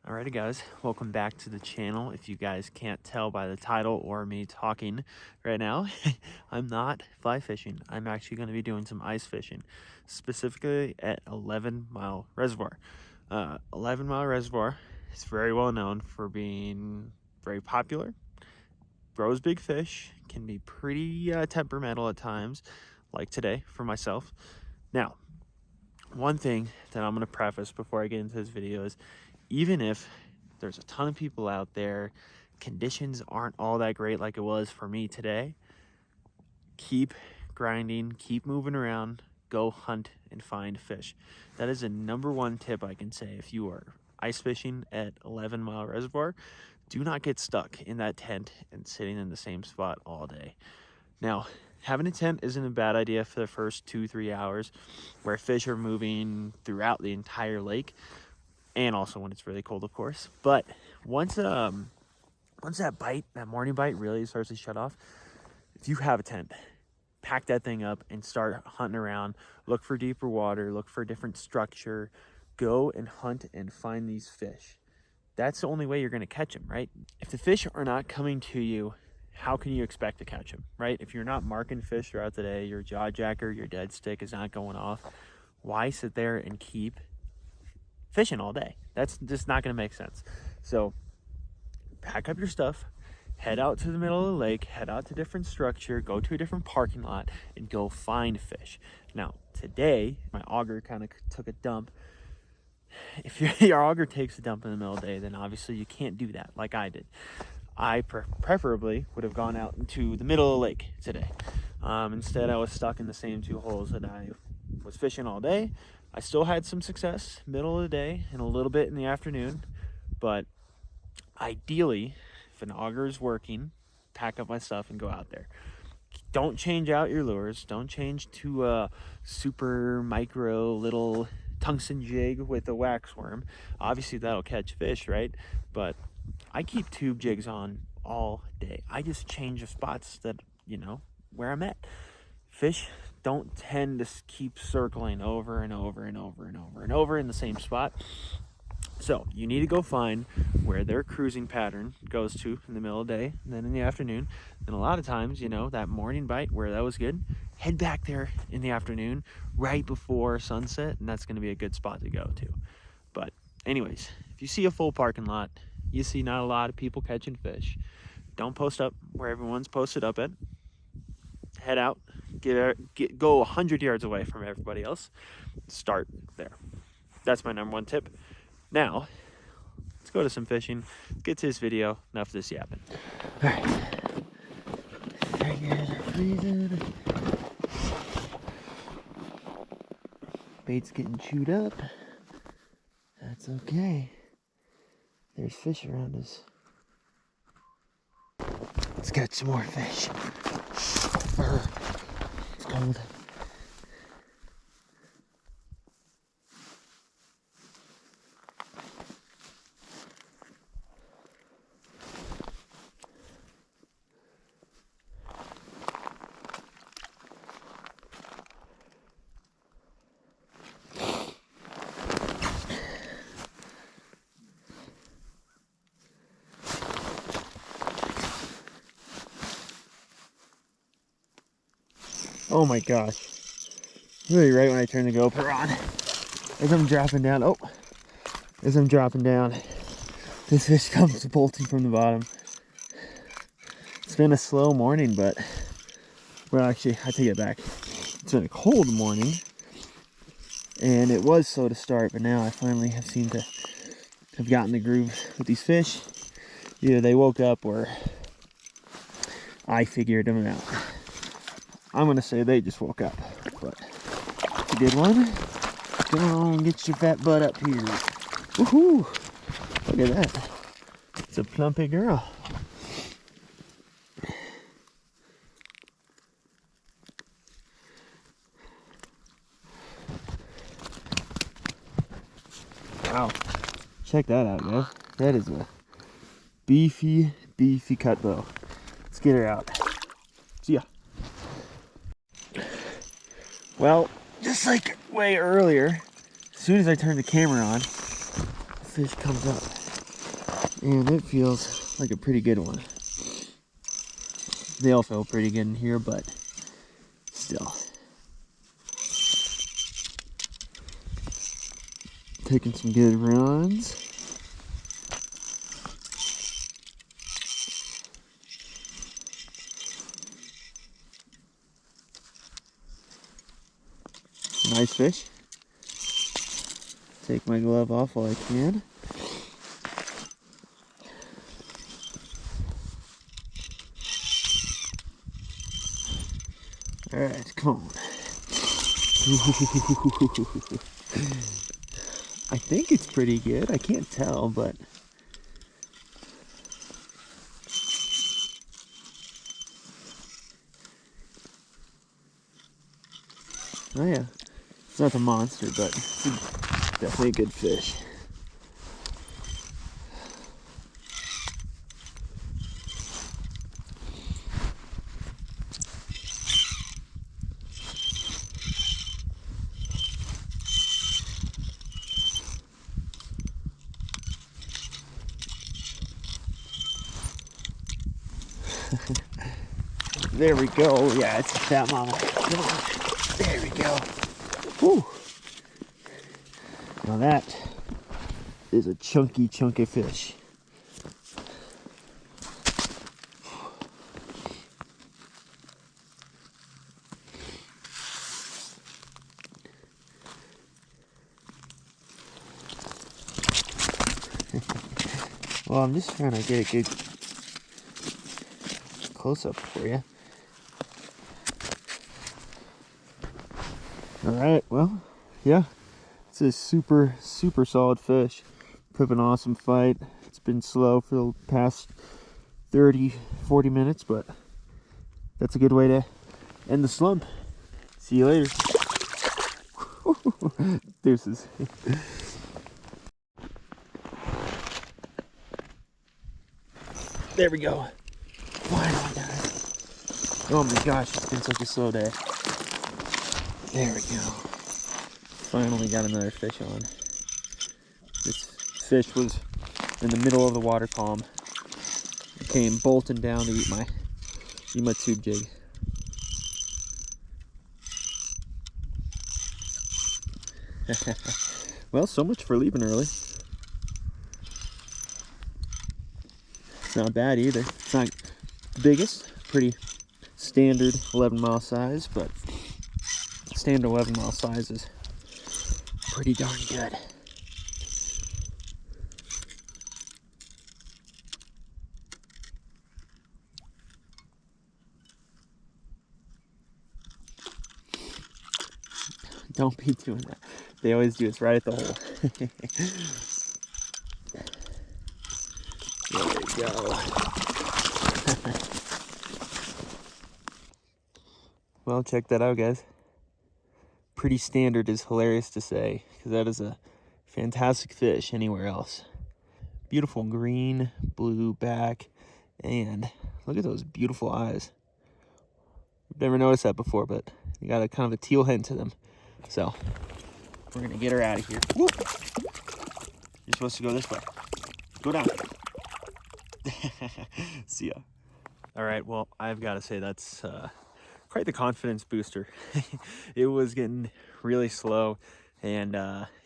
Alrighty guys, welcome back to the channel. If you guys can't tell by the title or me talking right now, I'm not fly fishing. I'm actually going to be doing some ice fishing, specifically at 11 Mile Reservoir. 11 Mile Reservoir is very well known for being very popular, throws big fish, can be pretty temperamental at times, like today for myself. Now, one thing that I'm going to preface before I get into this video is, even if there's a ton of people out there, conditions aren't all that great like it was for me today, keep grinding, keep moving around, go hunt and find fish. That is a #1 tip I can say. If you are ice fishing at 11 Mile Reservoir, do not get stuck in that tent and sitting in the same spot all day. Now, having a tent isn't a bad idea for the first 2-3 hours where fish are moving throughout the entire lake, and also when it's really cold, of course. But once that morning bite really starts to shut off, if you have a tent, pack that thing up and start hunting around. Look for deeper water, look for a different structure, go and hunt and find these fish. That's the only way you're going to catch them, right? If the fish are not coming to you, how can you expect to catch them, right? If you're not marking fish throughout the day, your jaw jacker, your dead stick is not going off, why sit there and keep fishing all day? That's just not going to make sense. So pack up your stuff, head out to the middle of the lake, head out to different structure, go to a different parking lot and go find fish. Now today my auger kind of took a dump. If your auger takes a dump in the middle of the day, then obviously you can't do that like I did. I preferably would have gone out into the middle of the lake today. Instead I was stuck in the same 2 holes that I was fishing all day. I still had some success middle of the day and a little bit in the afternoon, but ideally, if an auger is working, pack up my stuff and go out there. Don't change out your lures. Don't change to a super micro little tungsten jig with a wax worm. Obviously that'll catch fish, right? But I keep tube jigs on all day. I just change the spots that, where I'm at. Fish don't tend to keep circling over and over and over and over and over in the same spot. So you need to go find where their cruising pattern goes to in the middle of the day, and then in the afternoon. And a lot of times, that morning bite where that was good, head back there in the afternoon right before sunset, and that's going to be a good spot to go to. But anyways, if you see a full parking lot, you see not a lot of people catching fish, don't post up where everyone's posted up at. Head out, go 100 yards away from everybody else. Start there. That's my #1 tip. Now, let's go to some fishing. Get to this video. Enough of this yapping. All right. Fingers are freezing. Bait's getting chewed up. That's okay. There's fish around us. Let's catch some more fish. It's cold. Oh my gosh. Really right when I turn the GoPro on. As I'm dropping down, this fish comes bolting from the bottom. It's been a slow morning, but, well actually, I take it back. It's been a cold morning, and it was slow to start, but now I finally have seemed to have gotten the groove with these fish. Either they woke up or I figured them out. I'm gonna say they just woke up, but it's a good one. Come on, get your fat butt up here. Woohoo! Look at that. It's a plumpy girl. Wow. Check that out, man. That is a beefy cut bow. Let's get her out. See ya. Well, just like way earlier, as soon as I turned the camera on, fish comes up. And it feels like a pretty good one. They all feel pretty good in here, but still. Taking some good runs. Nice fish. Take my glove off while I can. Alright, come on. I think it's pretty good. I can't tell, but oh yeah. It's not a monster, but it's definitely a good fish. There we go. Yeah, it's a fat mama. There we go. Whew. Now that is a chunky fish. Well, I'm just trying to get a good close-up for you. Alright, well, yeah, it's a super solid fish. Put up an awesome fight. It's been slow for the past 30-40 minutes, but that's a good way to end the slump. See you later. Deuces. There we go. Finally, guys. Oh my gosh, it's been such a slow day. There we go. Finally got another fish on. This fish was in the middle of the water column. It came bolting down to eat my tube jig. Well, so much for leaving early. It's not bad either. It's not the biggest, pretty standard 11-mile size, but standard 11-mile size is pretty darn good. Don't be doing that. They always do. It's right at the hole. There we go. Well, check that out, guys. Pretty standard is hilarious to say, because that is a fantastic fish anywhere else. Beautiful green, blue back, and look at those beautiful eyes. I've never noticed that before, but you got a kind of a teal hint to them. So we're gonna get her out of here. Whoop. You're supposed to go this way. Go down. See ya. All right, well, I've got to say that's quite the confidence booster. It was getting really slow, and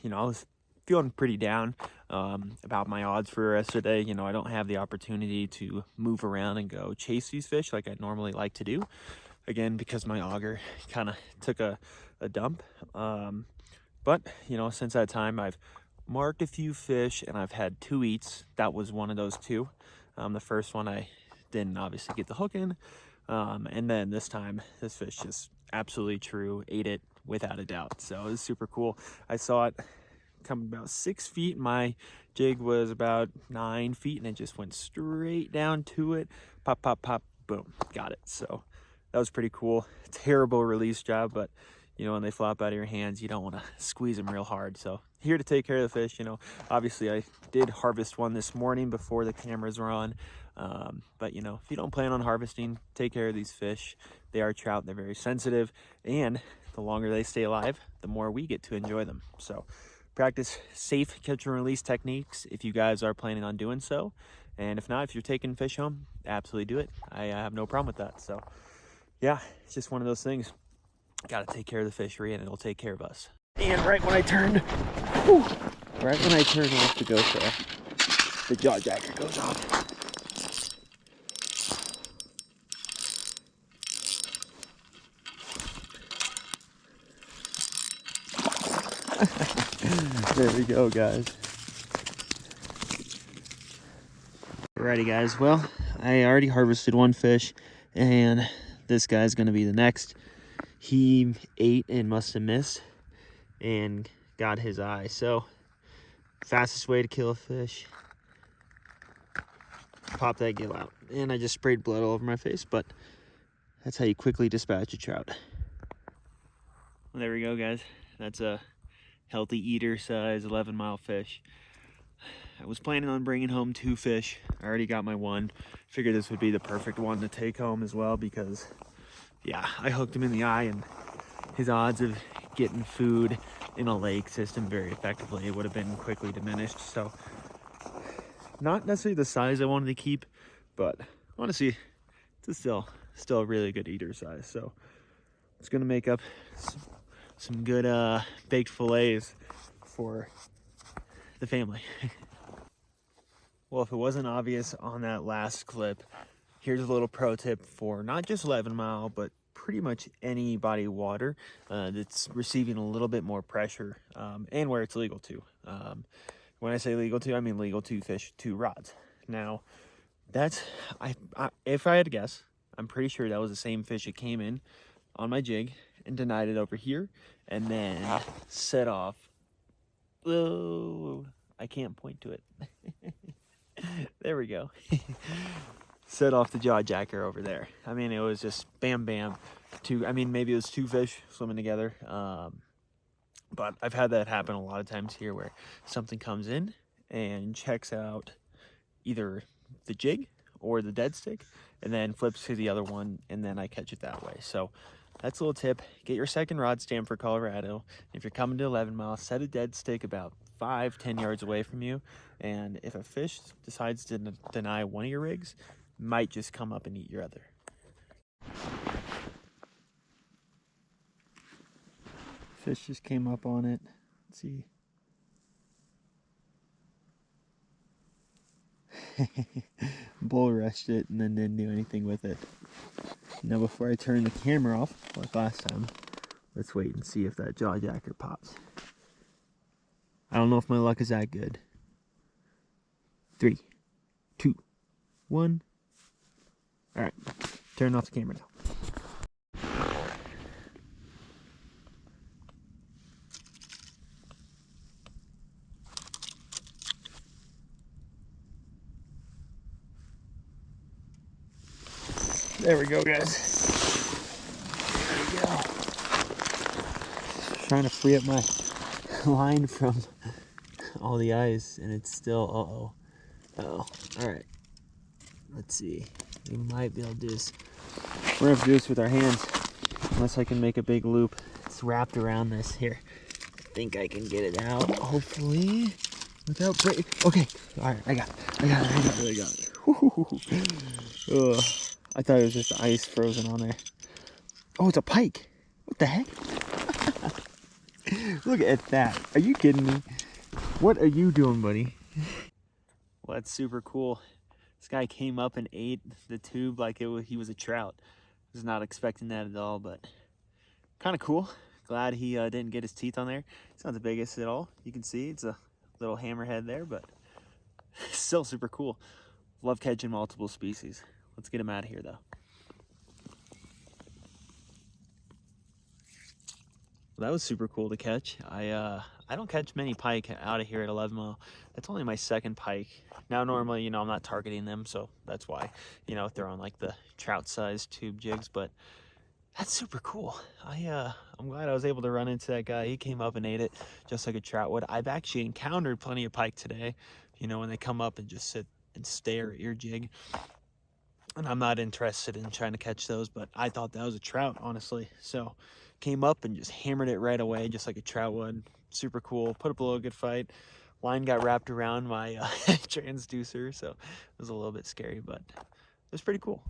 you know, I was feeling pretty down about my odds for the rest of the day. You know, I don't have the opportunity to move around and go chase these fish like I normally like to do. Again, because my auger kind of took a dump. But, you know, since that time, I've marked a few fish, and I've had 2 eats. That was one of those 2. The first one I didn't obviously get the hook in. And then this time, this fish just absolutely true, ate it without a doubt. So it was super cool. I saw it come about 6 feet. My jig was about 9 feet, and it just went straight down to it. Pop, pop, pop, boom, got it. So that was pretty cool. Terrible release job, but you know, when they flop out of your hands, you don't want to squeeze them real hard. So here to take care of the fish. You know, obviously I did harvest one this morning before the cameras were on. But you know, if you don't plan on harvesting, take care of these fish. They are trout. They're very sensitive, and the longer they stay alive, the more we get to enjoy them. So practice safe catch and release techniques if you guys are planning on doing so. And if not, if you're taking fish home, absolutely do it. I have no problem with that. So yeah, it's just one of those things. Got to take care of the fishery and it'll take care of us. And right when I turned, right when I turned off the GoPro, the jaw jacker goes off. There we go, guys. Alrighty, guys. Well, I already harvested one fish, and this guy's gonna be the next. He ate and must have missed and got his eye. So, fastest way to kill a fish, pop that gill out. And I just sprayed blood all over my face, but that's how you quickly dispatch a trout. Well, there we go, guys. That's a healthy eater size 11-mile fish. I was planning on bringing home 2 fish. I already got my one. Figured this would be the perfect one to take home as well because, yeah, I hooked him in the eye, and his odds of getting food in a lake system very effectively, it would have been quickly diminished. So, not necessarily the size I wanted to keep, but I want to see it's still a really good eater size. So, it's going to make up some good baked fillets for the family. Well, if it wasn't obvious on that last clip, here's a little pro tip for not just 11-mile, but pretty much any body of water that's receiving a little bit more pressure, and where it's legal to. When I say legal to, I mean legal to fish 2 rods. Now, that's, if I had to guess, I'm pretty sure that was the same fish that came in on my jig and denied it over here, and then set off. Oh, I can't point to it. There we go. Set off the jaw jacker over there. I mean, it was just bam, bam. Maybe it was 2 fish swimming together. But I've had that happen a lot of times here where something comes in and checks out either the jig or the dead stick and then flips to the other one, and then I catch it that way. So that's a little tip. Get your second rod stand for Colorado. If you're coming to 11-mile, set a dead stick about 5-10 yards away from you, and if a fish decides to deny one of your rigs, might just come up and eat your other. Fish just came up on it. Let's see. Bull rushed it and then didn't do anything with it. Now, before I turn the camera off, like last time, let's wait and see if that jaw jacker pops. I don't know if my luck is that good. 3, 2, 1. All right, turn off the camera now. There we go, guys. There we go. Trying to free up my line from all the ice, and it's still, all right. Let's see. We might be able to do this. We're gonna have to do this with our hands, unless I can make a big loop. It's wrapped around this here. I think I can get it out, hopefully, without breaking. Okay, all right, I got it. Ugh. I thought it was just ice frozen on there. Oh, it's a pike. What the heck? Look at that. Are you kidding me? What are you doing, buddy? Well, that's super cool. This guy came up and ate the tube like he was a trout. I was not expecting that at all, but kind of cool. Glad he didn't get his teeth on there. It's not the biggest at all. You can see it's a little hammerhead there, but still super cool. Love catching multiple species. Let's get him out of here, though. Well, that was super cool to catch. I don't catch many pike out of here at 11-mile. That's only my second pike. Now, normally, I'm not targeting them, so that's why, if they're on like the trout-sized tube jigs. But that's super cool. I'm glad I was able to run into that guy. He came up and ate it just like a trout would. I've actually encountered plenty of pike today. When they come up and just sit and stare at your jig. And I'm not interested in trying to catch those, but I thought that was a trout, honestly. So came up and just hammered it right away, just like a trout would. super cool. Put up a little good fight. Line got wrapped around my transducer, so it was a little bit scary, but it was pretty cool.